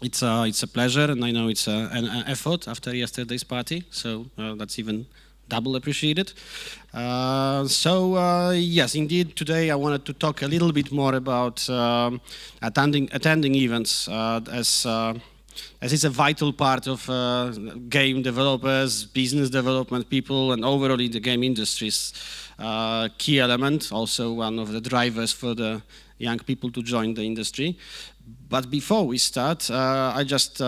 it's a pleasure, and I know it's an effort after yesterday's party, so that's even double appreciated. Yes, indeed, today I wanted to talk a little bit more about attending events as it's a vital part of game developers, business development people, and overall in the game industry's key element, also one of the drivers for the young people to join the industry. But before we start, I just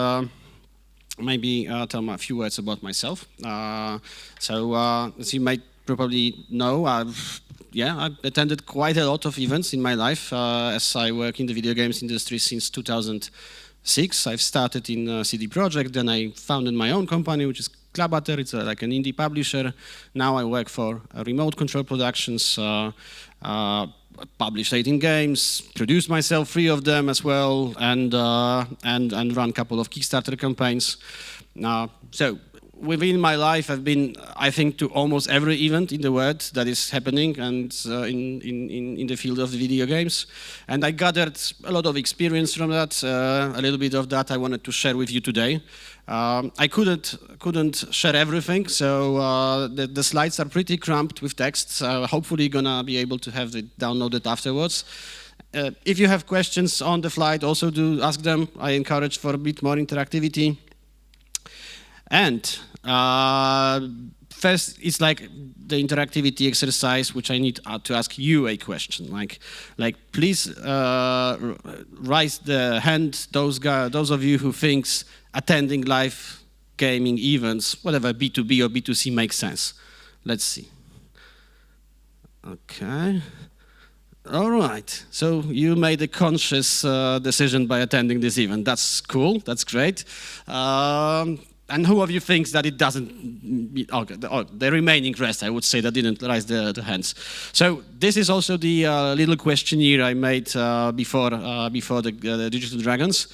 maybe tell a few words about myself. As you might probably know, I've attended quite a lot of events in my life, as I work in the video games industry since 2006. I've started in CD Projekt, then I founded my own company, which is Klabater. It's like an indie publisher. Now I work for Remote Control Productions, publish 18 games, produce myself 3 of them as well, and run a couple of Kickstarter campaigns. So within my life, I've been, I think, to almost every event in the world that is happening and in the field of the video games. And I gathered a lot of experience from that. A little bit of that I wanted to share with you today. I couldn't share everything, so the slides are pretty cramped with text. Hopefully gonna be able to have it downloaded afterwards. If you have questions on the flight, also do ask them. I encourage for a bit more interactivity. And first, it's like the interactivity exercise, which I need to ask you a question. Like please raise the hand. Those of you who thinks attending live gaming events, whatever B2B or B2C, makes sense. Let's see. Okay. All right. So you made a conscious decision by attending this event. That's cool. That's great. And who of you thinks that it doesn't? Okay, the remaining rest, I would say, that didn't raise the hands. So this is also the little questionnaire I made before the Digital Dragons.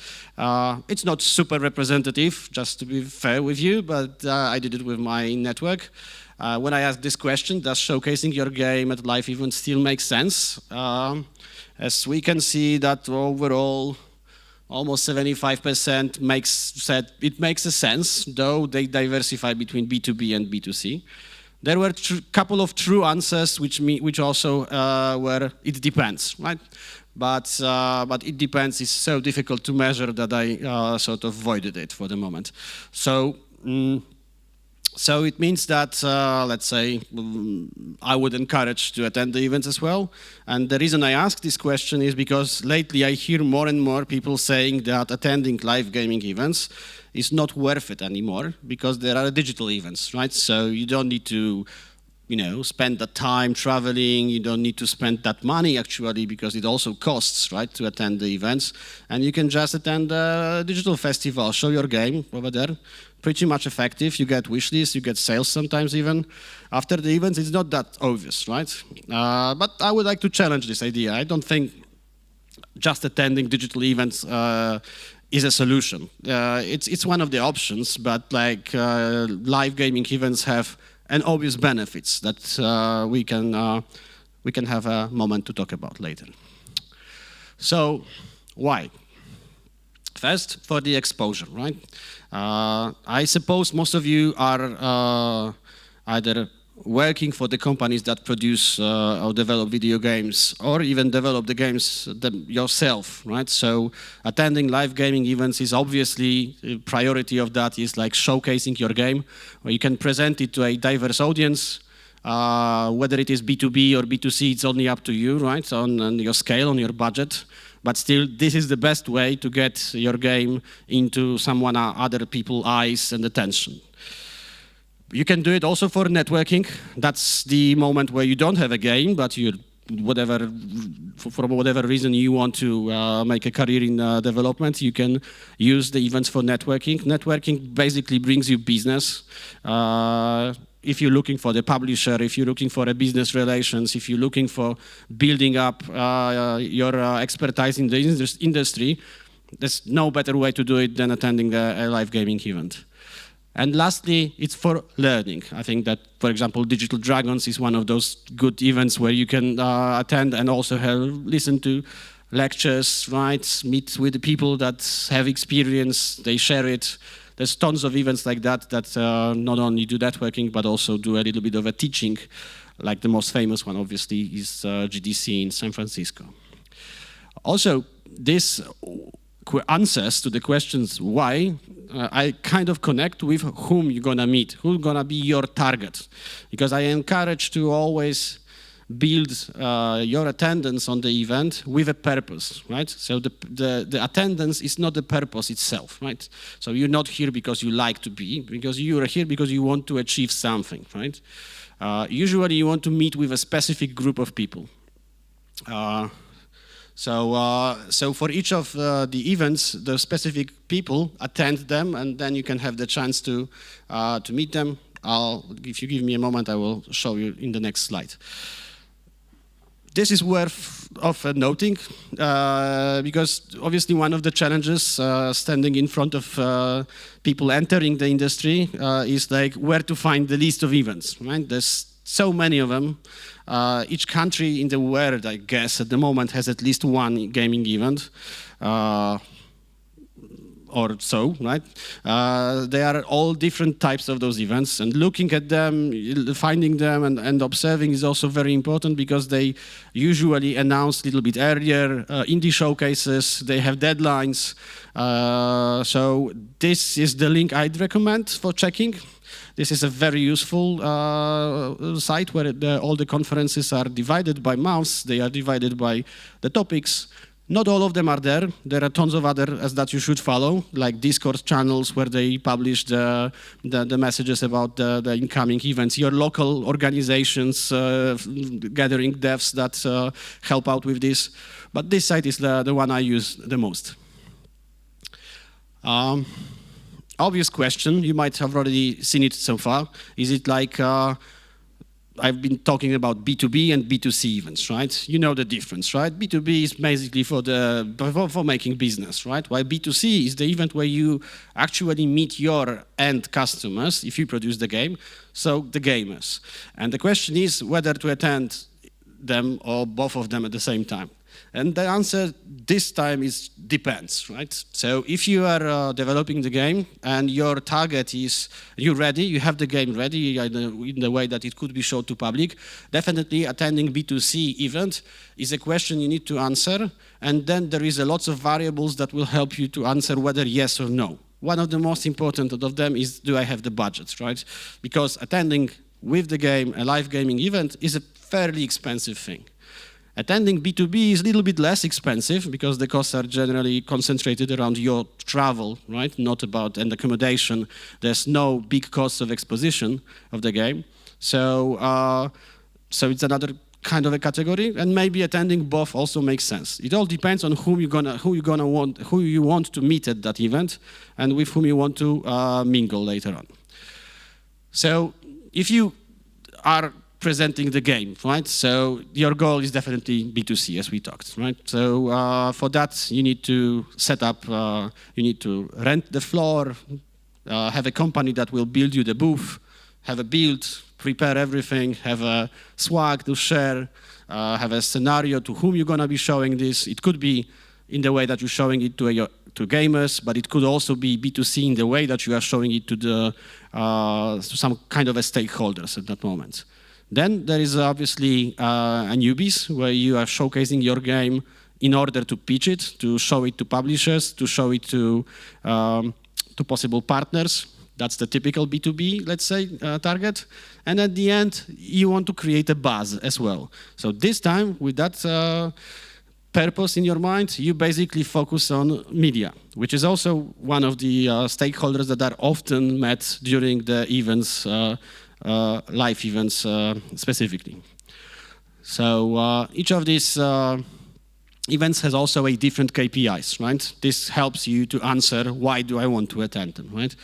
It's not super representative, just to be fair with you, but I did it with my network. When I asked this question, does showcasing your game at live events still make sense? As we can see that overall, almost 75% said it makes a sense, though they diversify between B2B and B2C. There were a couple of true answers, which also were it depends, right? But it depends is so difficult to measure that I sort of avoided it for the moment. So it means that, let's say, I would encourage to attend the events as well. And the reason I ask this question is because lately I hear more and more people saying that attending live gaming events is not worth it anymore because there are digital events, right? So you don't need to, spend the time traveling. You don't need to spend that money actually because it also costs, right, to attend the events. And you can just attend a digital festival, show your game over there. Pretty much effective. You get wish lists, you get sales sometimes even. After the events, it's not that obvious, right? But I would like to challenge this idea. I don't think just attending digital events is a solution. It's one of the options, but live gaming events have an obvious benefits that we can have a moment to talk about later. So, why? First, for the exposure, right? I suppose most of you are either working for the companies that produce or develop video games, or even develop the games yourself, right? So attending live gaming events is obviously a priority of that is like showcasing your game, where you can present it to a diverse audience. Whether it is B2B or B2C, it's only up to you, right? On your scale, on your budget. But still, this is the best way to get your game into other people's eyes and attention. You can do it also for networking. That's the moment where you don't have a game, but for whatever reason you want to make a career in development, you can use the events for networking. Networking basically brings you business. If you're looking for the publisher, if you're looking for a business relations, if you're looking for building up your expertise in the industry, there's no better way to do it than attending a live gaming event. And lastly, it's for learning. I think that, for example, Digital Dragons is one of those good events where you can attend and also listen to lectures, right? Meet with the people that have experience, they share it. There's tons of events like that that not only do networking, but also do a little bit of a teaching. Like the most famous one, obviously, is GDC in San Francisco. Also, this answers to the questions why, I kind of connect with whom you're gonna meet, who's gonna be your target. Because I encourage to always build your attendance on the event with a purpose, right? So the attendance is not the purpose itself, right? So you're not here because you like to be, because you are here because you want to achieve something, right? Usually you want to meet with a specific group of people. So for each of the events, the specific people attend them, and then you can have the chance to meet them. If you give me a moment, I will show you in the next slide. This is worth of noting, because obviously one of the challenges standing in front of people entering the industry is like where to find the list of events, right? There's so many of them. Each country in the world, I guess, at the moment has at least one gaming event. Or so, right? They are all different types of those events, and looking at them, finding them, and observing is also very important, because they usually announce a little bit earlier, indie showcases, they have deadlines. So this is the link I'd recommend for checking. This is a very useful site where all the conferences are divided by months, they are divided by the topics. Not all of them are there. There are tons of others that you should follow, like Discord channels where they publish the messages about the incoming events, your local organizations gathering devs that help out with this. But this site is the one I use the most. Obvious question, you might have already seen it so far. Is it like, I've been talking about B2B and B2C events, right? You know the difference, right? B2B is basically for making business, right? While B2C is the event where you actually meet your end customers, if you produce the game, so the gamers. And the question is whether to attend them or both of them at the same time. And the answer this time is depends, right? So if you are developing the game and your target is, you're ready, you have the game ready in the way that it could be shown to public, definitely attending B2C event is a question you need to answer. And then there is a lots of variables that will help you to answer whether yes or no. One of the most important of them is, do I have the budget, right? Because attending with the game, a live gaming event, is a fairly expensive thing. Attending B2B is a little bit less expensive because the costs are generally concentrated around your travel, right? Not about and accommodation. There's no big cost of exposition of the game. So it's another kind of a category, and maybe attending both also makes sense. It all depends on who you want to meet at that event, and with whom you want to mingle later on. So if you are presenting the game, right? So your goal is definitely B2C, as we talked, right? So for that, you need to set up, you need to rent the floor, have a company that will build you the booth, have a build, prepare everything, have a swag to share, have a scenario to whom you're gonna be showing this. It could be in the way that you're showing it to gamers, but it could also be B2C in the way that you are showing it to some kind of a stakeholders at that moment. Then there is obviously a newbies, where you are showcasing your game in order to pitch it, to show it to publishers, to show it to possible partners. That's the typical B2B, let's say, target. And at the end, you want to create a buzz as well. So this time, with that purpose in your mind, you basically focus on media, which is also one of the stakeholders that are often met during the events, live events specifically. So each of these events has also a different KPIs, right? This helps you to answer, why do I want to attend them, right?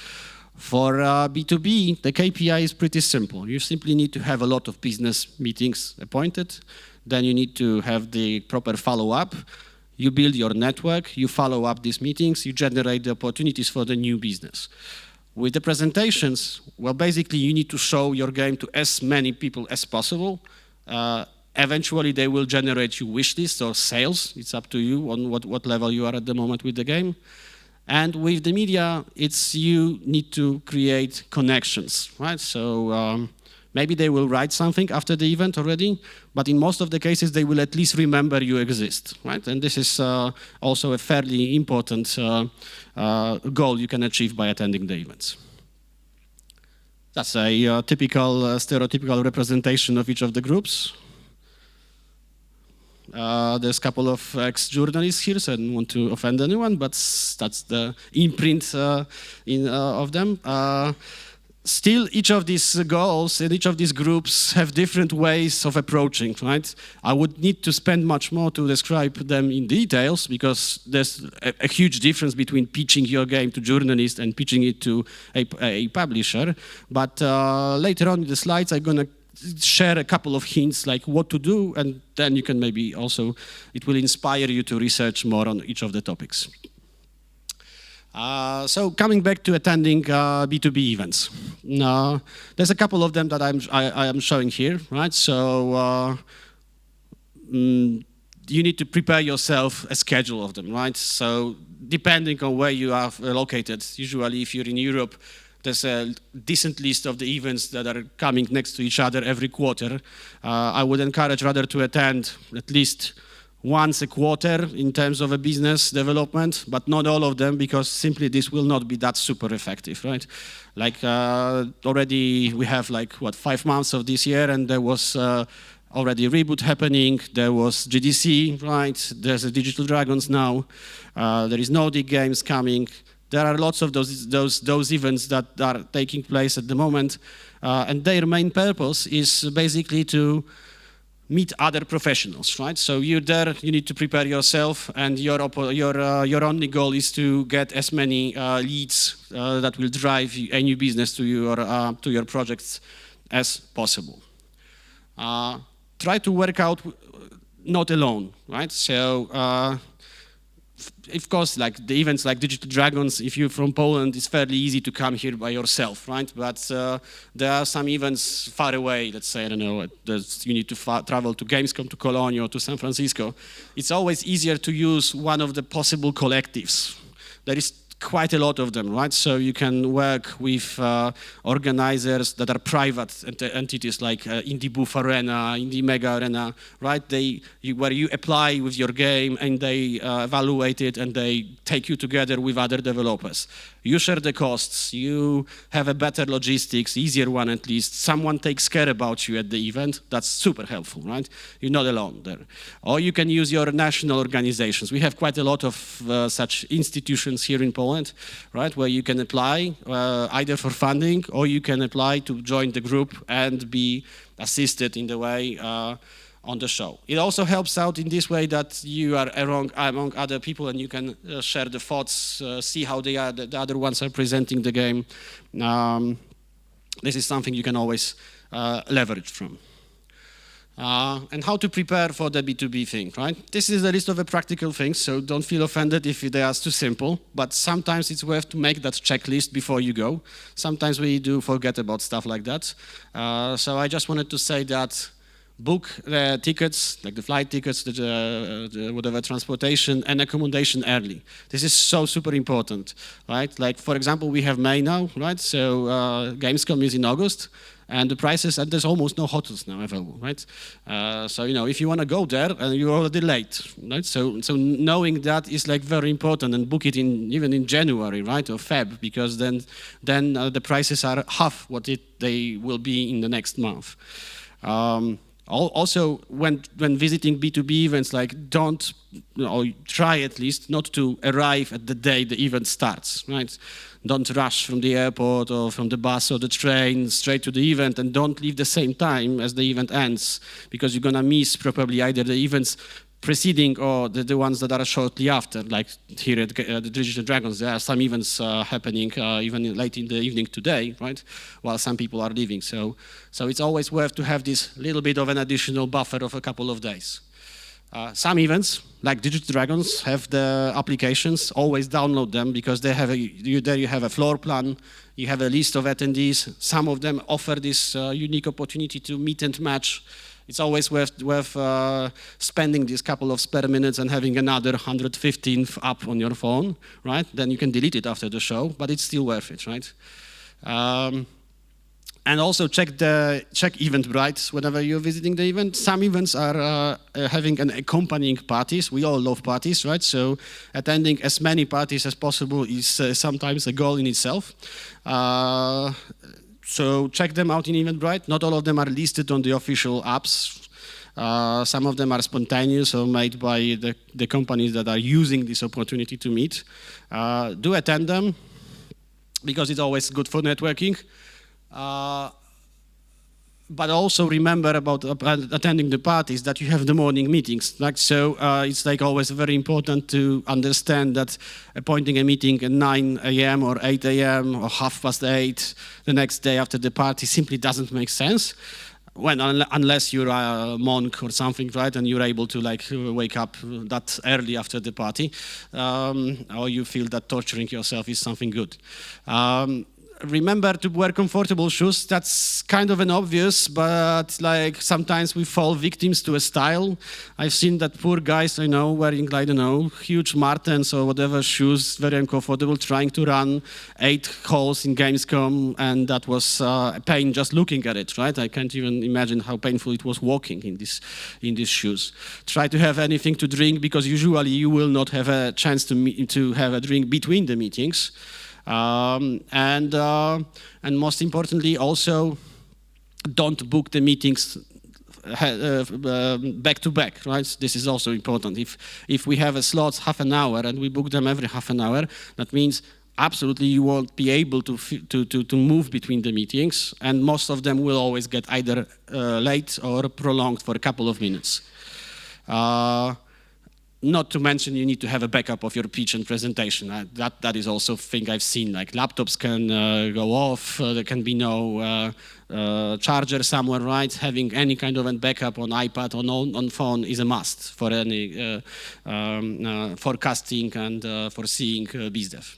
For B2B, the KPI is pretty simple. You simply need to have a lot of business meetings appointed. Then you need to have the proper follow-up. You build your network, you follow up these meetings, you generate the opportunities for the new business. With the presentations, well, basically you need to show your game to as many people as possible, Eventually, they will generate you wish lists or sales. It's up to you on what level you are at the moment with the game. And with the media, it's you need to create connections, right? So maybe they will write something after the event already, but in most of the cases, they will at least remember you exist, right? And this is also a fairly important goal you can achieve by attending the events. That's a typical, stereotypical representation of each of the groups. There's a couple of ex-journalists here, so I don't want to offend anyone, but that's the imprint of them. Still, each of these goals and each of these groups have different ways of approaching, right? I would need to spend much more to describe them in details because there's a huge difference between pitching your game to journalists and pitching it to a publisher. But later on in the slides, I'm going to share a couple of hints like what to do, and then you can maybe also, it will inspire you to research more on each of the topics. So coming back to attending B2B events. There's a couple of them that I am showing here, right? So you need to prepare yourself a schedule of them, right? So depending on where you are located, usually if you're in Europe, there's a decent list of the events that are coming next to each other every quarter. I would encourage rather to attend at least once a quarter in terms of a business development, but not all of them because simply this will not be that super effective, right? Like already we have like, 5 months of this year and there was already Reboot happening, there was GDC, right? There's a Digital Dragons now, there is Nordic Games coming. There are lots of those events that are taking place at the moment, and their main purpose is basically to meet other professionals, right? So you're there, you need to prepare yourself, and your only goal is to get as many leads that will drive a new business to your projects as possible. Try to work out not alone, right? So. Of course, like the events like Digital Dragons, if you're from Poland, it's fairly easy to come here by yourself, right? But there are some events far away, let's say, I don't know, you need to travel to Gamescom, to Cologne, or to San Francisco. It's always easier to use one of the possible collectives. There is quite a lot of them, right? So you can work with organizers that are private entities like Indie Booth Arena, Indie Mega Arena, right? Where you apply with your game and they evaluate it and they take you together with other developers. You share the costs, you have a better logistics, easier one at least. Someone takes care about you at the event. That's super helpful, right? You're not alone there. Or you can use your national organizations. We have quite a lot of such institutions here in Poland, right? Where you can apply either for funding or you can apply to join the group and be assisted in the way on the show. It also helps out in this way that you are among other people and you can share the thoughts, see how the other ones are presenting the game. This is something you can always leverage from. And how to prepare for the B2B thing, right? This is a list of the practical things, so don't feel offended if they are too simple, but sometimes it's worth to make that checklist before you go. Sometimes we do forget about stuff like that. So I just wanted to say that book the tickets, like the flight tickets, the whatever transportation and accommodation early. This is so super important, right? Like for example, we have May now, right? So Gamescom is in August, and the prices, and there's almost no hotels now available, right? So you know, if you want to go there, and you're already late, right? So knowing that is like very important, and book it even in January, right, or Feb, because then the prices are half what they will be in the next month. Also, when visiting B2B events, like try at least not to arrive at the day the event starts, right? Don't rush from the airport or from the bus or the train straight to the event, and don't leave the same time as the event ends, because you're gonna miss probably either the events preceding or the ones that are shortly after, like here at the Digital Dragons. There are some events happening even late in the evening today, right, while some people are leaving. So it's always worth to have this little bit of an additional buffer of a couple of days. Some events, like Digital Dragons, have the applications. Always download them because they have there you have a floor plan, you have a list of attendees. Some of them offer this unique opportunity to meet and match. It's always worth spending this couple of spare minutes and having another 115th app on your phone, right? Then you can delete it after the show, but it's still worth it, right? And also check Eventbrite whenever you're visiting the event. Some events are having an accompanying parties. We all love parties, right? So attending as many parties as possible is sometimes a goal in itself. So check them out in Eventbrite. Not all of them are listed on the official apps. Some of them are spontaneous or made by the companies that are using this opportunity to meet. Do attend them because it's always good for networking. But also remember about attending the parties that you have the morning meetings. Like so, it's like always very important to understand that appointing a meeting at 9 a.m. or 8 a.m. or 8:30 the next day after the party simply doesn't make sense. Unless you're a monk or something, right, and you're able to like wake up that early after the party, or you feel that torturing yourself is something good. Remember to wear comfortable shoes. That's kind of an obvious, but like sometimes we fall victims to a style. I've seen that poor guys I know wearing, I don't know, huge Martens or whatever shoes, very uncomfortable, trying to run 8 holes in Gamescom, and that was a pain just looking at it, right? I can't even imagine how painful it was walking in these shoes. Try to have anything to drink because usually you will not have a chance to have a drink between the meetings. And most importantly, also don't book the meetings back to back, right? This is also important. If we have a slot half an hour and we book them every half an hour, that means absolutely you won't be able to move between the meetings, and most of them will always get either late or prolonged for a couple of minutes. Not to mention you need to have a backup of your pitch and presentation. That is also a thing I've seen. Like laptops can go off, there can be no charger somewhere, right? Having any kind of a backup on iPad or on phone is a must for any forecasting and foreseeing BizDev.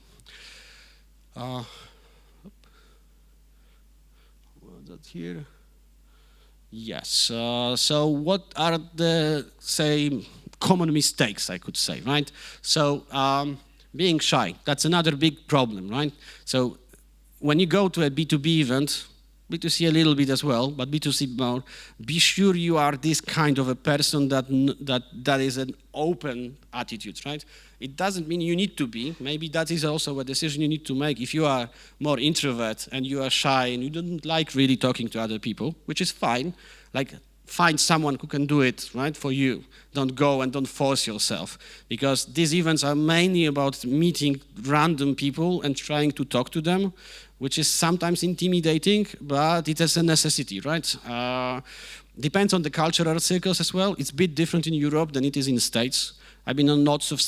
That here. Yes. So what are the, say, common mistakes, I could say, right? So being shy, that's another big problem, right? So when you go to a B2B event, B2C a little bit as well, but B2C more, be sure you are this kind of a person that is an open attitude, right? It doesn't mean you need to be. Maybe that is also a decision you need to make. If you are more introvert and you are shy and you don't like really talking to other people, which is fine, like find someone who can do it, right, for you. Don't go and don't force yourself, because these events are mainly about meeting random people and trying to talk to them, which is sometimes intimidating, but it is a necessity, right? Depends on the cultural circles as well. It's a bit different in Europe than it is in the States. I've been on lots of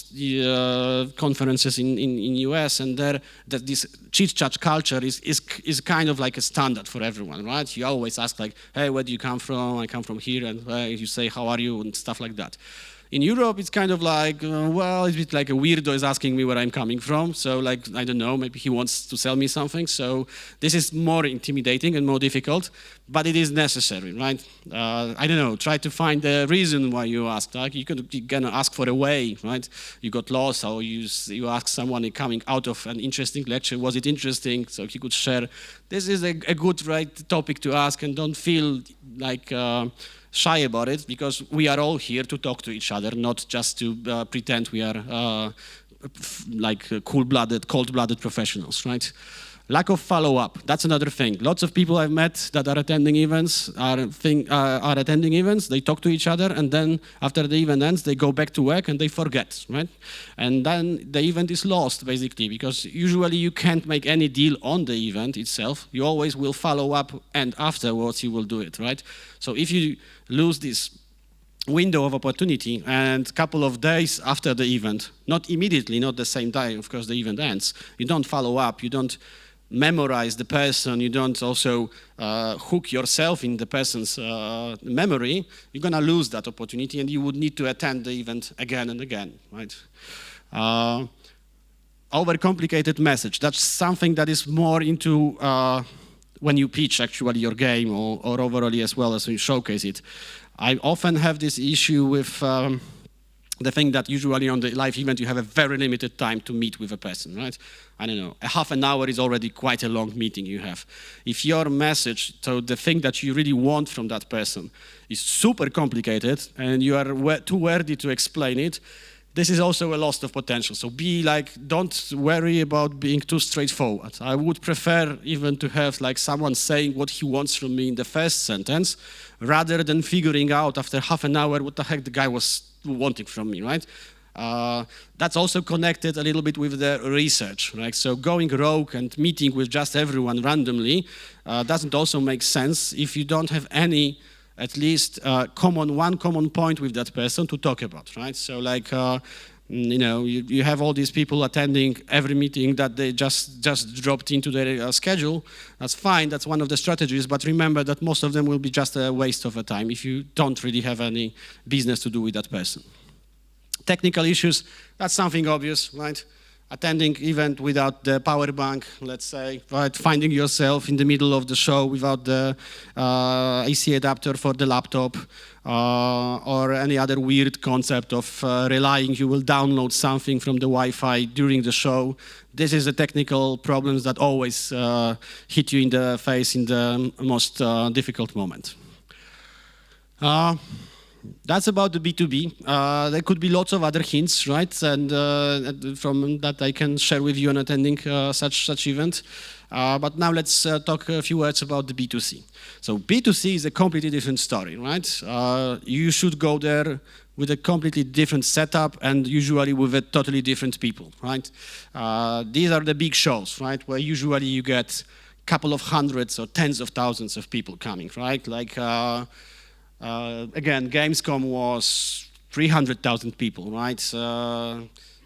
conferences in US, and there that this chit-chat culture is kind of like a standard for everyone, right? You always ask like, hey, where do you come from? I come from here, and you say, how are you, and stuff like that. In Europe, it's kind of like, well, it's a bit like a weirdo is asking me where I'm coming from. So like, I don't know, maybe he wants to sell me something. So this is more intimidating and more difficult, but it is necessary, right? I don't know, try to find the reason why you asked. Like you're gonna ask for a way, right? You got lost, or you ask someone coming out of an interesting lecture, was it interesting? So he could share. This is a good right topic to ask, and don't feel like, shy about it, because we are all here to talk to each other, not just to pretend we are like cold-blooded professionals, right? Lack of follow-up, that's another thing. Lots of people I've met that are attending events, they talk to each other, and then after the event ends, they go back to work and they forget, right? And then the event is lost, basically, because usually you can't make any deal on the event itself. You always will follow up, and afterwards you will do it, right? So if you lose this window of opportunity and a couple of days after the event, not immediately, not the same day, of course, the event ends, you don't follow up, you don't memorize the person, you don't also hook yourself in the person's memory, you're going to lose that opportunity and you would need to attend the event again and again, right? Overcomplicated message, that's something that is more into when you pitch actually your game or overall as well as you showcase it. I often have this issue with the thing that usually on the live event you have a very limited time to meet with a person, right? I don't know, a half an hour is already quite a long meeting you have. If your message, so the thing that you really want from that person is super complicated and you are too wordy to explain it, this is also a loss of potential. So don't worry about being too straightforward. I would prefer even to have like someone saying what he wants from me in the first sentence, rather than figuring out after half an hour what the heck the guy was wanting from me, right? That's also connected a little bit with the research, right? So going rogue and meeting with just everyone randomly doesn't also make sense if you don't have any at least one common point with that person to talk about, right? So like, you have all these people attending every meeting that they just dropped into their schedule. That's fine, that's one of the strategies, but remember that most of them will be just a waste of time if you don't really have any business to do with that person. Technical issues, that's something obvious, right? Attending event without the power bank, let's say, right? Finding yourself in the middle of the show without the AC adapter for the laptop, or any other weird concept of relying you will download something from the Wi-Fi during the show. This is the technical problems that always hit you in the face in the most difficult moment. That's about the B2B. There could be lots of other hints, right? And from that I can share with you on attending such event. But now let's talk a few words about the B2C. So B2C is a completely different story, right? You should go there with a completely different setup and usually with a totally different people, right? These are the big shows, right? Where usually you get a couple of hundreds or tens of thousands of people coming, right? Like, again, Gamescom was 300,000 people, right?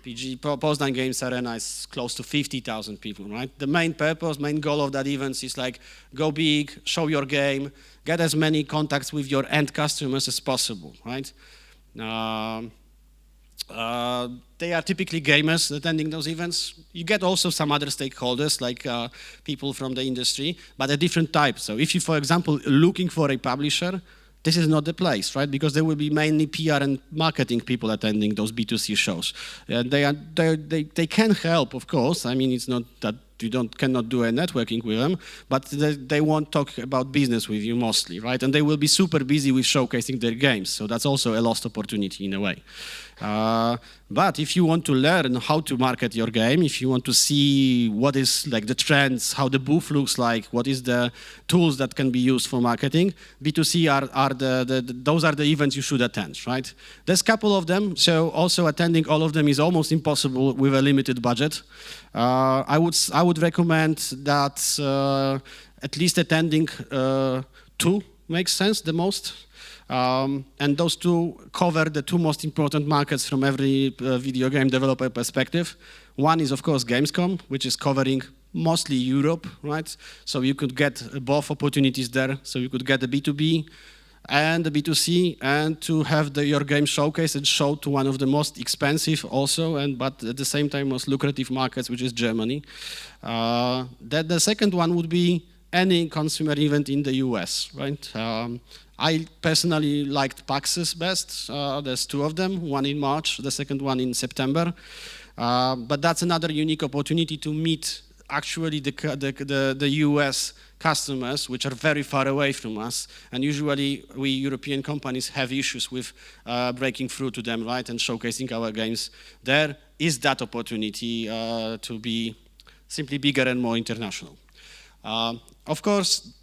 Poznan Games Arena is close to 50,000 people, right? The main purpose, main goal of that event is like, go big, show your game, get as many contacts with your end customers as possible, right? They are typically gamers attending those events. You get also some other stakeholders, like people from the industry, but a different type. So if you, for example, looking for a publisher, this is not the place, right? Because there will be mainly PR and marketing people attending those B2C shows. They can help, of course. I mean, it's not that you cannot do a networking with them, but they won't talk about business with you mostly, right? And they will be super busy with showcasing their games. So that's also a lost opportunity in a way. But if you want to learn how to market your game, if you want to see what is like the trends, how the booth looks like, what is the tools that can be used for marketing, B2C those are the events you should attend, right? There's a couple of them, so also attending all of them is almost impossible with a limited budget. I would recommend that at least attending 2 makes sense the most. And those 2 cover the 2 most important markets from every video game developer perspective. One is, of course, Gamescom, which is covering mostly Europe, right? So you could get both opportunities there. So you could get the B2B and the B2C, and to have your game showcased and showed to one of the most expensive also, but at the same time most lucrative markets, which is Germany. The second one would be any consumer event in the US, right? I personally liked PAX's best. There's 2 of them, one in March, the second one in September. But that's another unique opportunity to meet actually the US customers, which are very far away from us. And usually we European companies have issues with breaking through to them, right, and showcasing our games. There is that opportunity to be simply bigger and more international. Of course,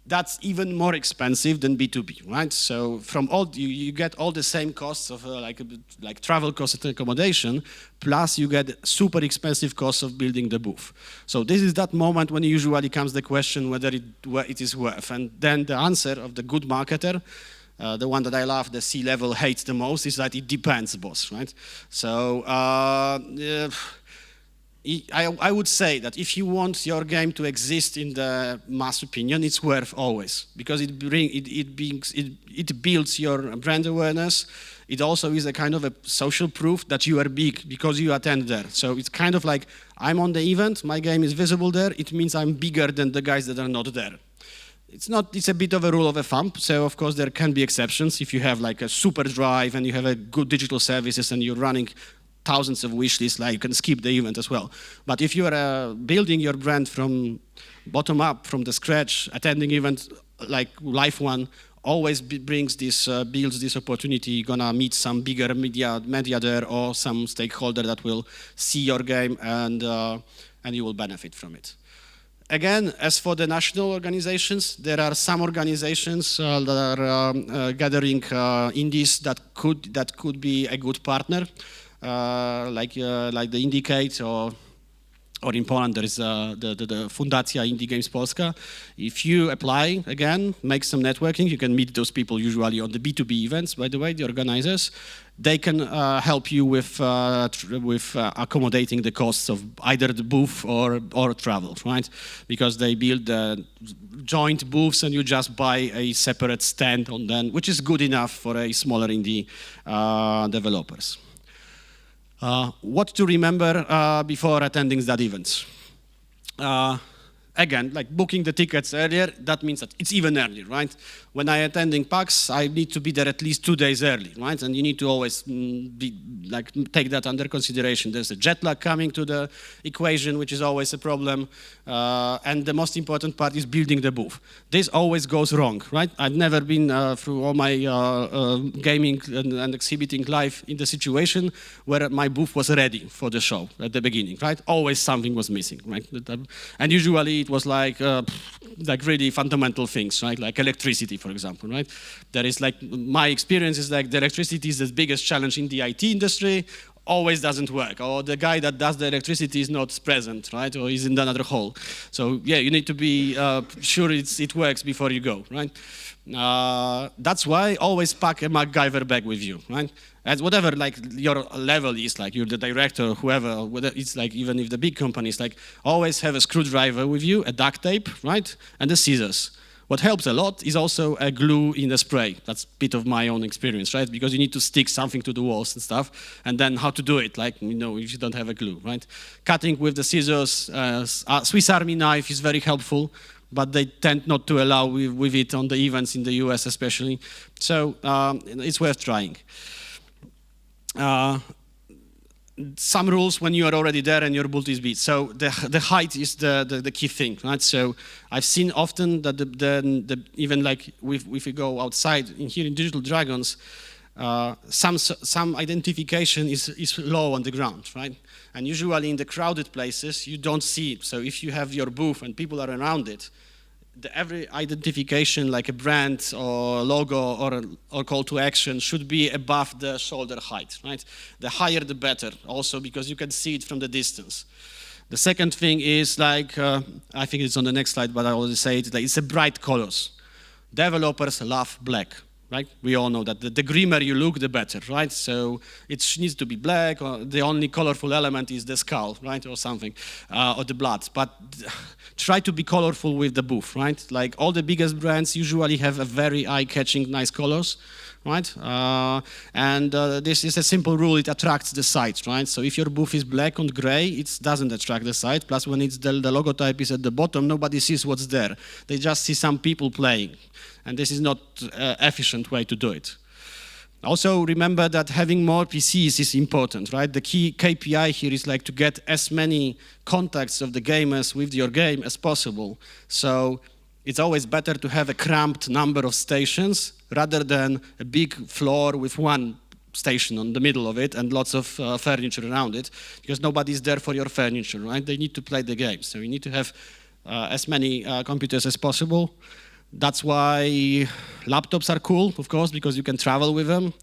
that's even more expensive than B2B, right? So from all you get all the same costs of like travel costs and accommodation, plus you get super expensive costs of building the booth. So this is that moment when usually comes the question whether it is worth. And then the answer of the good marketer, the one that I love, the C-level hates the most, is that it depends, boss, right? So I would say that if you want your game to exist in the mass opinion, it's worth always, because it builds your brand awareness. It also is a kind of a social proof that you are big because you attend there. So it's kind of like, I'm on the event, my game is visible there, it means I'm bigger than the guys that are not there. It's a bit of a rule of thumb, so of course there can be exceptions. If you have like a super drive and you have a good digital services and you're running thousands of wish lists, like you can skip the event as well. But if you are building your brand from bottom up, from the scratch, attending events like live one, always builds this opportunity. You're gonna meet some bigger media there or some stakeholder that will see your game and you will benefit from it. Again, as for the national organizations, there are some organizations that are gathering indies that could be a good partner. Like the Indicate, or in Poland there is the Fundacja Indie Games Polska. If you apply, again, make some networking, you can meet those people usually on the B2B events, by the way, the organizers. They can help you with accommodating the costs of either the booth or travel, right? Because they build joint booths and you just buy a separate stand on them, which is good enough for a smaller indie developers. What to remember before attending that event? Again, like booking the tickets earlier, that means that it's even earlier, right? When I attending PAX, I need to be there at least 2 days early, right? And you need to always take that under consideration. There's a jet lag coming to the equation, which is always a problem. And the most important part is building the booth. This always goes wrong, right? I've never been through all my gaming and exhibiting live in the situation where my booth was ready for the show at the beginning, right? Always something was missing, right? And usually it was like really fundamental things, right? Like electricity, for example, right? There is like, my experience is like the electricity is the biggest challenge in the IT industry, always doesn't work, or the guy that does the electricity is not present, right? Or is in another hall. So yeah, you need to be sure it works before you go, right? That's why always pack a MacGyver bag with you, right? As whatever like your level is, like you're the director, whoever, whether it's like even if the big companies, like always have a screwdriver with you, a duct tape, right? And the scissors. What helps a lot is also a glue in the spray. That's a bit of my own experience, right? Because you need to stick something to the walls and stuff, and then how to do it, like, you know, if you don't have a glue, right? Cutting with the scissors, Swiss Army knife is very helpful, but they tend not to allow with it on the events in the US especially. So it's worth trying. Some rules when you are already there and your booth is beat. So the height is the key thing, right? So I've seen often that even like if you go outside here in Digital Dragons, some identification is low on the ground, right? And usually in the crowded places you don't see it. So if you have your booth and people are around it, every identification like a brand or logo or call to action should be above the shoulder height, right? The higher the better, also because you can see it from the distance. The second thing is like, I think it's on the next slide, but I already say it, like it's a bright colors. Developers love black, right? We all know that the grimmer you look, the better, right? So it needs to be black, or the only colorful element is the skull, right? Or something, or the blood. But try to be colorful with the booth, right? Like all the biggest brands usually have a very eye-catching, nice colors, right? This is a simple rule, it attracts the site, right? So if your booth is black and gray, it doesn't attract the site. Plus when it's the logotype is at the bottom, nobody sees what's there. They just see some people playing. And this is not an efficient way to do it. Also remember that having more PCs is important, right? The key KPI here is like to get as many contacts of the gamers with your game as possible. So it's always better to have a cramped number of stations rather than a big floor with one station on the middle of it and lots of furniture around it, because nobody's there for your furniture, right? They need to play the game. So you need to have as many computers as possible. That's why laptops are cool, of course, because you can travel with them.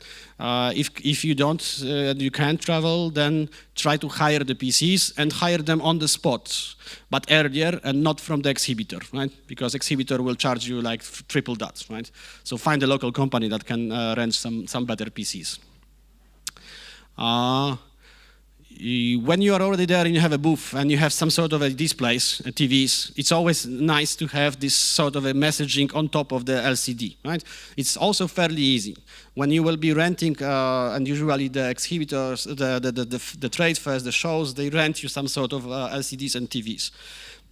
If you don't, you can't travel, then try to hire the PCs and hire them on the spot, but earlier and not from the exhibitor, right? Because exhibitor will charge you like triple that, right? So find a local company that can rent some better PCs. when you are already there and you have a booth and you have some sort of a displays, TVs, it's always nice to have this sort of a messaging on top of the LCD, right? It's also fairly easy. When you will be renting, and usually the exhibitors, the trade fairs, the shows, they rent you some sort of LCDs and TVs.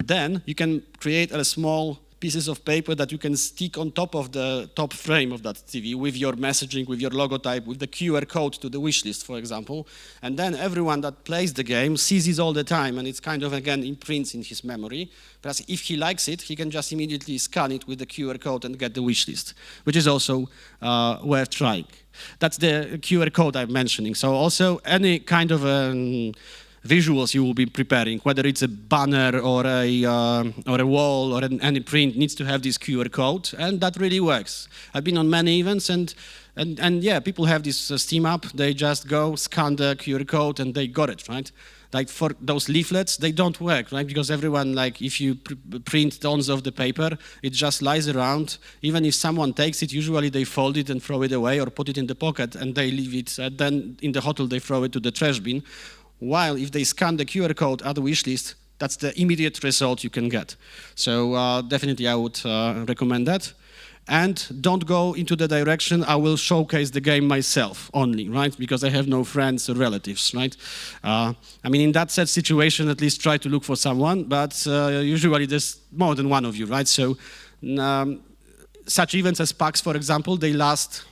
Then you can create a small pieces of paper that you can stick on top of the top frame of that TV with your messaging, with your logotype, with the QR code to the wish list, for example. And then everyone that plays the game sees it all the time, and it's kind of, again, imprints in his memory. Plus, if he likes it, he can just immediately scan it with the QR code and get the wish list, which is also worth trying. That's the QR code I'm mentioning. So also any kind of visuals you will be preparing, whether it's a banner or a wall or any print, needs to have this QR code, and that really works. I've been on many events, and yeah, people have this Steam app. They just go scan the QR code and they got it, right? Like for those leaflets, they don't work, right? Because everyone, like, if you print tons of the paper, it just lies around. Even if someone takes it, usually they fold it and throw it away or put it in the pocket and they leave it. Then in the hotel, they throw it to the trash bin. While if they scan the QR code at the wish list, that's the immediate result you can get. So definitely I would recommend that. And don't go into the direction, I will showcase the game myself only, right? Because I have no friends or relatives, right? I mean, in that situation, at least try to look for someone, but usually there's more than one of you, right? So such events as PAX, for example, they last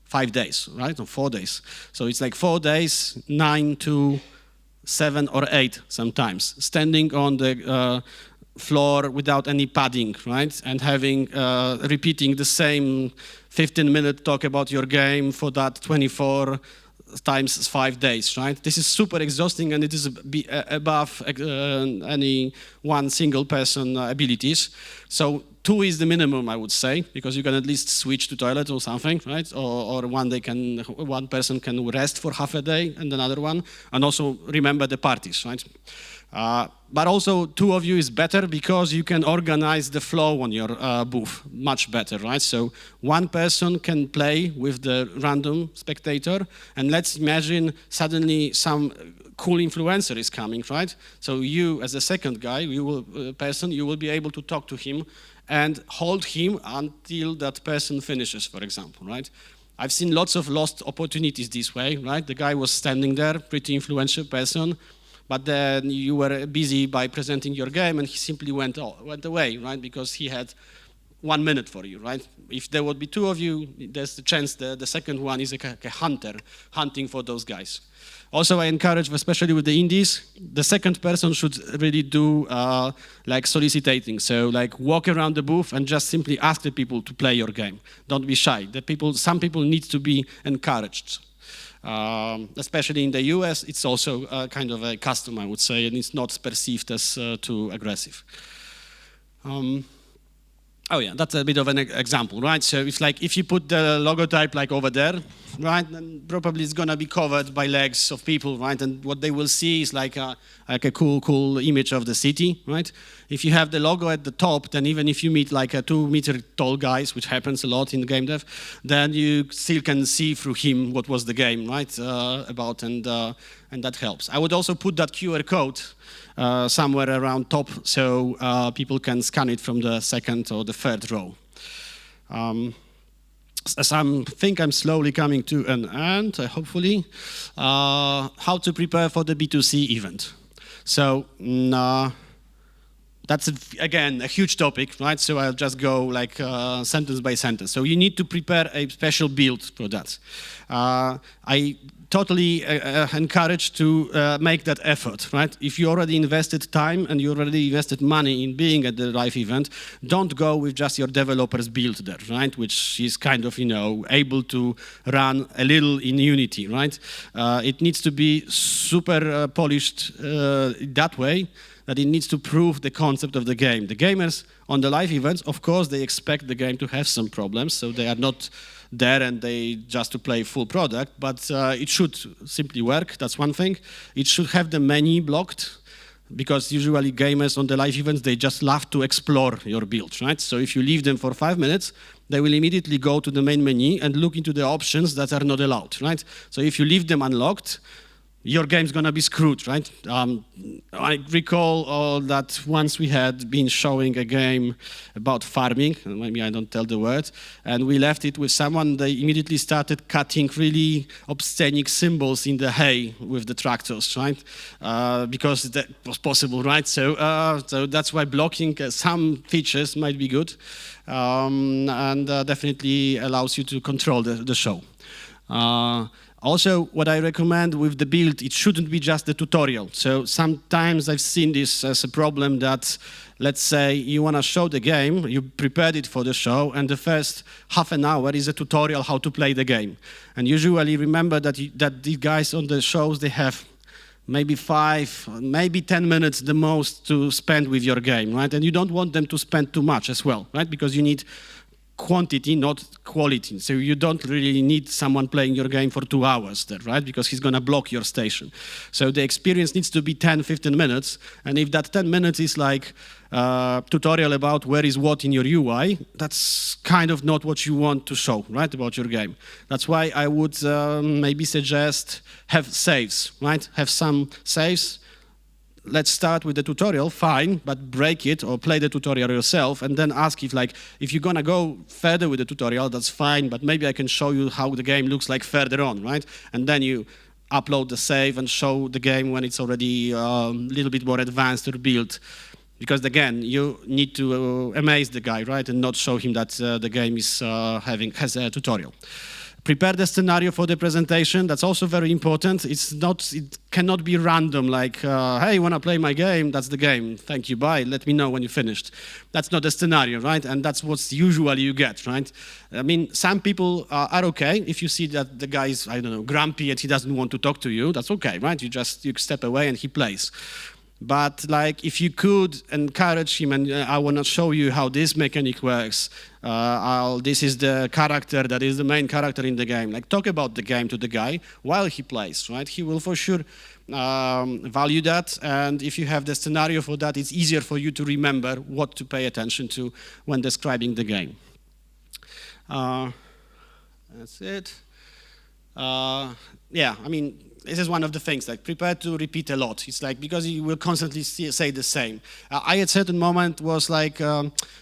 5 days, right? Or 4 days. So it's like 4 days, 9 to 7 or 8 sometimes, standing on the floor without any padding, right? And having, repeating the same 15-minute talk about your game for that 24 times 5 days, right? This is super exhausting, and it is above any one single person abilities. So 2 is the minimum, I would say, because you can at least switch to toilet or something, right? Or one person can rest for half a day and another one, and also remember the parties, right? But also 2 of you is better because you can organize the flow on your booth much better, right? So 1 person can play with the random spectator, and let's imagine suddenly some cool influencer is coming, right? So you, as a second guy, you will be able to talk to him and hold him until that person finishes, for example, right? I've seen lots of lost opportunities this way, right? The guy was standing there, pretty influential person, but then you were busy by presenting your game and he simply went away, right? Because he had 1 minute for you, right? If there would be 2 of you, there's the chance the second one is a hunter, hunting for those guys. Also, I encourage, especially with the indies, the second person should really do like soliciting. So like walk around the booth and just simply ask the people to play your game. Don't be shy. Some people need to be encouraged. Especially in the US, it's also kind of a custom, I would say, and it's not perceived as too aggressive. Oh yeah, that's a bit of an example, right? So it's like if you put the logotype like over there, right, then probably it's gonna be covered by legs of people, right? And what they will see is like a cool image of the city, right? If you have the logo at the top, then even if you meet like a 2-meter tall guys, which happens a lot in game dev, then you still can see through him what was the game, right? And that helps. I would also put that QR code somewhere around top so people can scan it from the second or the third row. As I think I'm slowly coming to an end, hopefully, how to prepare for the B2C event. So that's, again, a huge topic, right? So I'll just go like sentence by sentence. So you need to prepare a special build for that. I totally encourage to make that effort, right? If you already invested time and you already invested money in being at the live event, don't go with just your developer's build there, right? Which is kind of, able to run a little in Unity, right? It needs to be super polished that way, that it needs to prove the concept of the game. The gamers on the live events, of course, they expect the game to have some problems, so they are not there and they just to play full product, but it should simply work, that's one thing. It should have the menu blocked, because usually gamers on the live events, they just love to explore your build, right? So if you leave them for 5 minutes, they will immediately go to the main menu and look into the options that are not allowed, right? So if you leave them unlocked, your game's gonna be screwed, right? I recall that once we had been showing a game about farming, maybe I don't tell the word, and we left it with someone, they immediately started cutting really obscenic symbols in the hay with the tractors, right? Because that was possible, right? So that's why blocking some features might be good, and definitely allows you to control the show. Also, what I recommend with the build, it shouldn't be just the tutorial. So sometimes I've seen this as a problem that, let's say you want to show the game, you prepared it for the show, and the first half an hour is a tutorial how to play the game. And usually remember that, that the guys on the shows, they have maybe 5, maybe 10 minutes the most to spend with your game, right? And you don't want them to spend too much as well, right? Because you need quantity, not quality. So you don't really need someone playing your game for 2 hours there, right? Because he's going to block your station. So the experience needs to be 10, 15 minutes. And if that 10 minutes is like a tutorial about where is what in your UI, that's kind of not what you want to show, right, about your game. That's why I would maybe suggest have saves, right? Have some saves. Let's start with the tutorial, fine, but break it or play the tutorial yourself and then ask if you're gonna go further with the tutorial, that's fine, but maybe I can show you how the game looks like further on, right? And then you upload the save and show the game when it's already a little bit more advanced or built. Because again, you need to amaze the guy, right? And not show him that the game is has a tutorial. Prepare the scenario for the presentation. That's also very important. It cannot be random, like, hey, wanna play my game? That's the game. Thank you, bye. Let me know when you finished. That's not the scenario, right? And that's what's usually you get, right? I mean, some people are okay. If you see that the guy is, I don't know, grumpy and he doesn't want to talk to you, that's okay, right? You step away and he plays. But like, if you could encourage him, and I want to show you how this mechanic works. This is the character that is the main character in the game. Like, talk about the game to the guy while he plays, right? He will for sure value that. And if you have the scenario for that, it's easier for you to remember what to pay attention to when describing the game. That's it. Yeah, I mean, this is one of the things, like, prepare to repeat a lot. It's like, because you will constantly say the same. I at a certain moment was like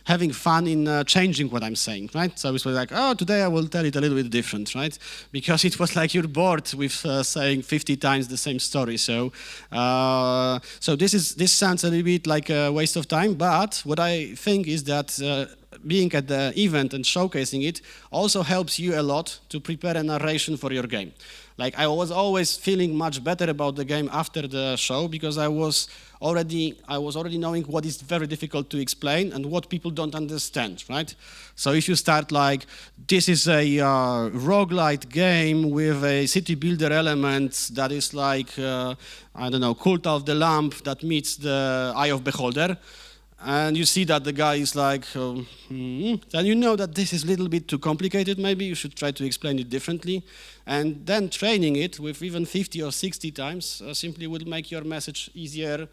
having fun in changing what I'm saying, right? So it was like, oh, today I will tell it a little bit different, right? Because it was like you're bored with saying 50 times the same story. So this sounds a little bit like a waste of time, but what I think is that being at the event and showcasing it also helps you a lot to prepare a narration for your game. Like, I was always feeling much better about the game after the show because I was already knowing what is very difficult to explain and what people don't understand, right? So if you start like, this is a roguelite game with a city builder element that is like, I don't know, Cult of the Lamp that meets the Eye of Beholder, and you see that the guy is like, then you know that this is a little bit too complicated, maybe you should try to explain it differently. And then training it with even 50 or 60 times simply will make your message easier,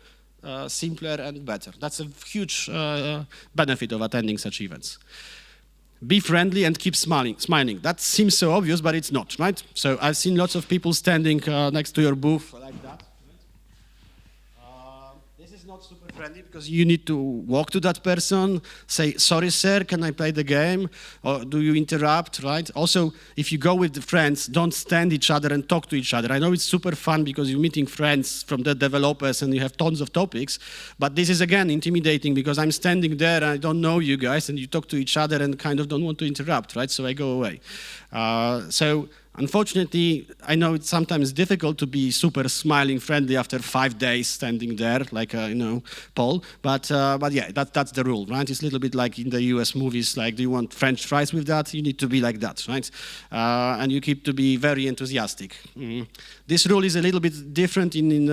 simpler, and better. That's a huge benefit of attending such events. Be friendly and keep smiling. That seems so obvious, but it's not, right? So I've seen lots of people standing next to your booth like that. Not super friendly because you need to walk to that person, say, sorry, sir, can I play the game? Or do you interrupt, right? Also, if you go with the friends, don't stand each other and talk to each other. I know it's super fun because you're meeting friends from the developers and you have tons of topics, but this is, again, intimidating because I'm standing there and I don't know you guys and you talk to each other and kind of don't want to interrupt, right? So I go away. Unfortunately, I know it's sometimes difficult to be super smiling, friendly after 5 days standing there, like, Paul. But yeah, that's the rule, right? It's a little bit like in the US movies, like, do you want French fries with that? You need to be like that, right? And you keep to be very enthusiastic. This rule is a little bit different in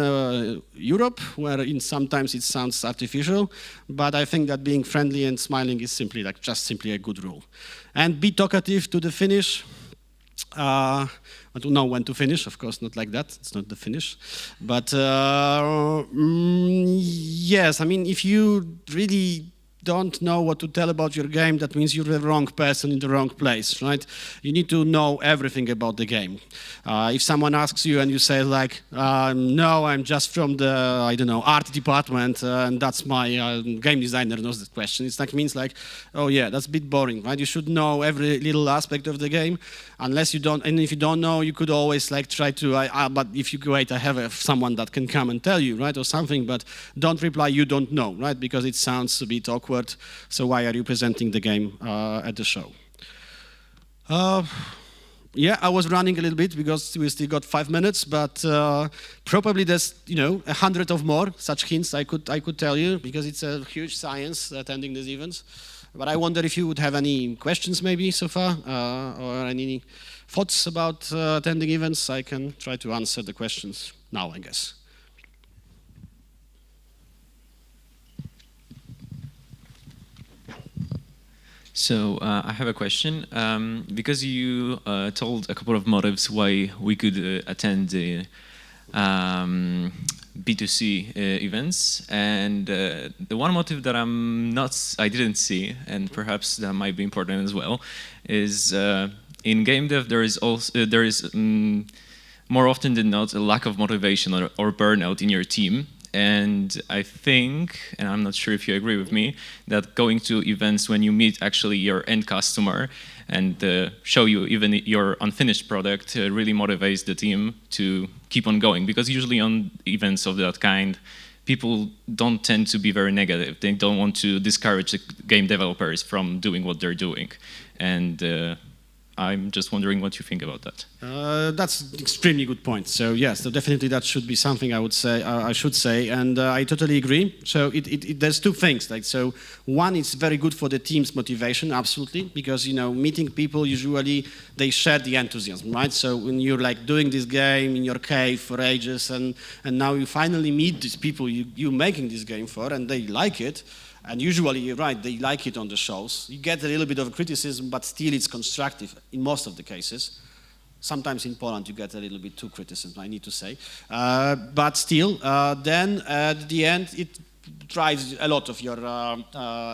Europe, where sometimes it sounds artificial, but I think that being friendly and smiling is just simply a good rule. And be talkative to the finish. I don't know when to finish, of course, not like that. It's not the finish. But yes, I mean, if you really don't know what to tell about your game, that means you're the wrong person in the wrong place, right? You need to know everything about the game. If someone asks you and you say like, no, I'm just from the, I don't know, art department, and that's my game designer knows the question. It's like means like, oh yeah, that's a bit boring, right? You should know every little aspect of the game, unless you don't. And if you don't know, you could always like try to. But if you wait, I have someone that can come and tell you, right, or something. But don't reply, you don't know, right, because it sounds a bit awkward. So why are you presenting the game at the show? Yeah, I was running a little bit because we still got 5 minutes, but probably there's 100 of more such hints I could tell you, because it's a huge science attending these events. But I wonder if you would have any questions maybe so far, or any thoughts about attending events. I can try to answer the questions now, I guess. So I have a question. Because you told a couple of motives why we could attend the B2C events, and the one motive that I didn't see, and perhaps that might be important as well, is in game dev there is more often than not a lack of motivation or burnout in your team. And I think, and I'm not sure if you agree with me, that going to events when you meet actually your end customer and show you even your unfinished product really motivates the team to keep on going. Because usually on events of that kind, people don't tend to be very negative. They don't want to discourage game developers from doing what they're doing. And I'm just wondering what you think about that. That's an extremely good point. So yes, so definitely that should be something I would say. I should say, and I totally agree. So there's two things. Like, so one, it's very good for the team's motivation, absolutely, because meeting people usually they share the enthusiasm, right? So when you're like doing this game in your cave for ages, and now you finally meet these people you're making this game for, and they like it. And usually, you're right, they like it on the shows. You get a little bit of criticism, but still it's constructive in most of the cases. Sometimes in Poland, you get a little bit too criticism, I need to say. But still, then at the end, it drives a lot of your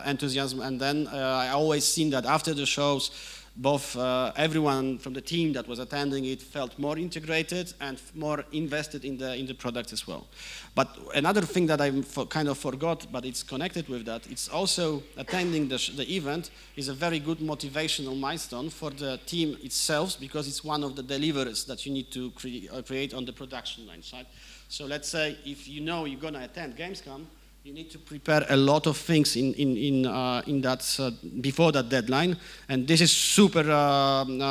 enthusiasm. And then I always seen that after the shows, both everyone from the team that was attending it felt more integrated and more invested in the product as well. But another thing that I kind of forgot, but it's connected with that, it's also attending the event is a very good motivational milestone for the team itself, because it's one of the deliveries that you need to create on the production line side. So let's say if you're going to attend Gamescom, you need to prepare a lot of things in that before that deadline, and this is super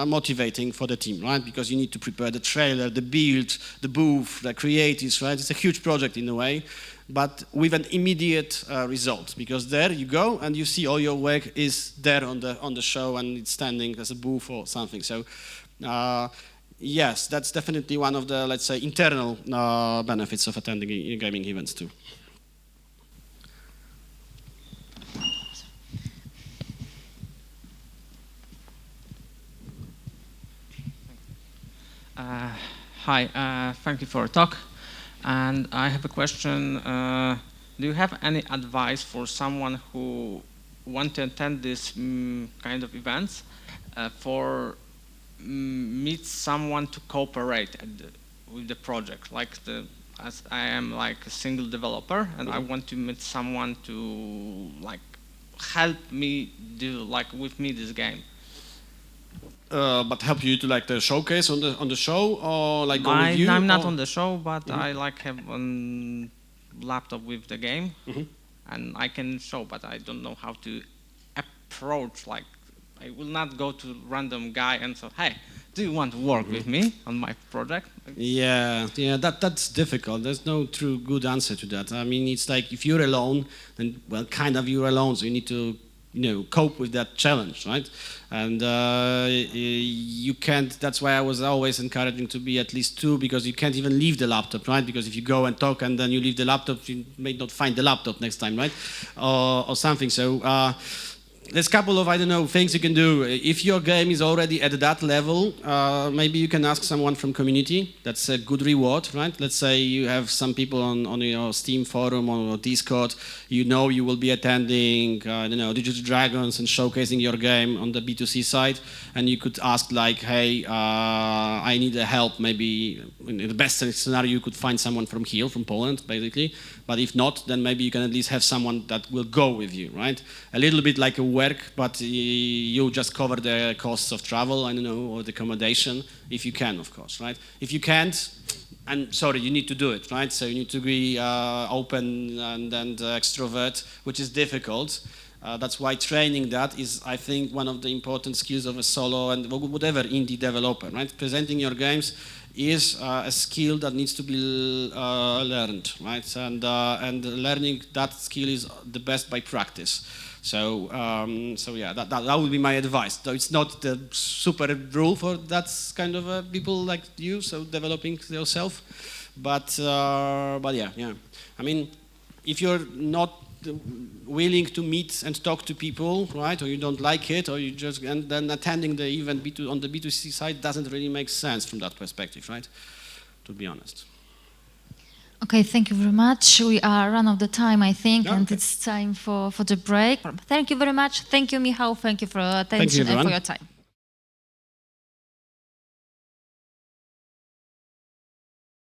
motivating for the team, right? Because you need to prepare the trailer, the build, the booth, the creatives, right? It's a huge project in a way, but with an immediate result, because there you go and you see all your work is there on the show, and it's standing as a booth or something. So. Yes, that's definitely one of the, let's say, internal benefits of attending gaming events too. Hi, thank you for your talk. And I have a question. Do you have any advice for someone who wants to attend this kind of events for meet someone to cooperate with the project? As I am like a single developer, and I want to meet someone to like help me do with me this game. But help you to like the showcase on the show, or like go with you? I'm not on the show, but I have a laptop with the game, and I can show, but I don't know how to approach. Like, I will not go to random guy and say, "Hey, do you want to work with me on my project?" Yeah, that's difficult. There's no true good answer to that. I mean, it's like if you're alone, then well, kind of you're alone, so you need to cope with that challenge, right? And you can't, that's why I was always encouraging to be at least two, because you can't even leave the laptop, right? Because if you go and talk and then you leave the laptop, you may not find the laptop next time, right? Or something. So there's a couple of, I don't know, things you can do. If your game is already at that level, maybe you can ask someone from community. That's a good reward, right? Let's say you have some people on your Steam forum or Discord. You know you will be attending, I don't know, Digital Dragons and showcasing your game on the B2C side. And you could ask like, hey, I need help. Maybe in the best scenario, you could find someone from here, from Poland, basically. But if not, then maybe you can at least have someone that will go with you, right? A little bit like a work, but you just cover the costs of travel, I don't know, or the accommodation, if you can, of course, right? If you can't, and sorry, you need to do it, right? So you need to be open and extrovert, which is difficult. That's why training that is, I think, one of the important skills of a solo and whatever indie developer, right? Presenting your games is a skill that needs to be learned, right? And learning that skill is the best by practice. So yeah, that would be my advice. So it's not the super rule for that kind of people like you, so developing yourself. But yeah. I mean, if you're not willing to meet and talk to people, right, or you don't like it, or you just, and then attending the event on the B2C side doesn't really make sense from that perspective, right, to be honest. Okay, thank you very much. We are run out of the time, I think, Okay. and it's time for the break. Thank you very much. Thank you, Michał. Thank you for your attention and for your time.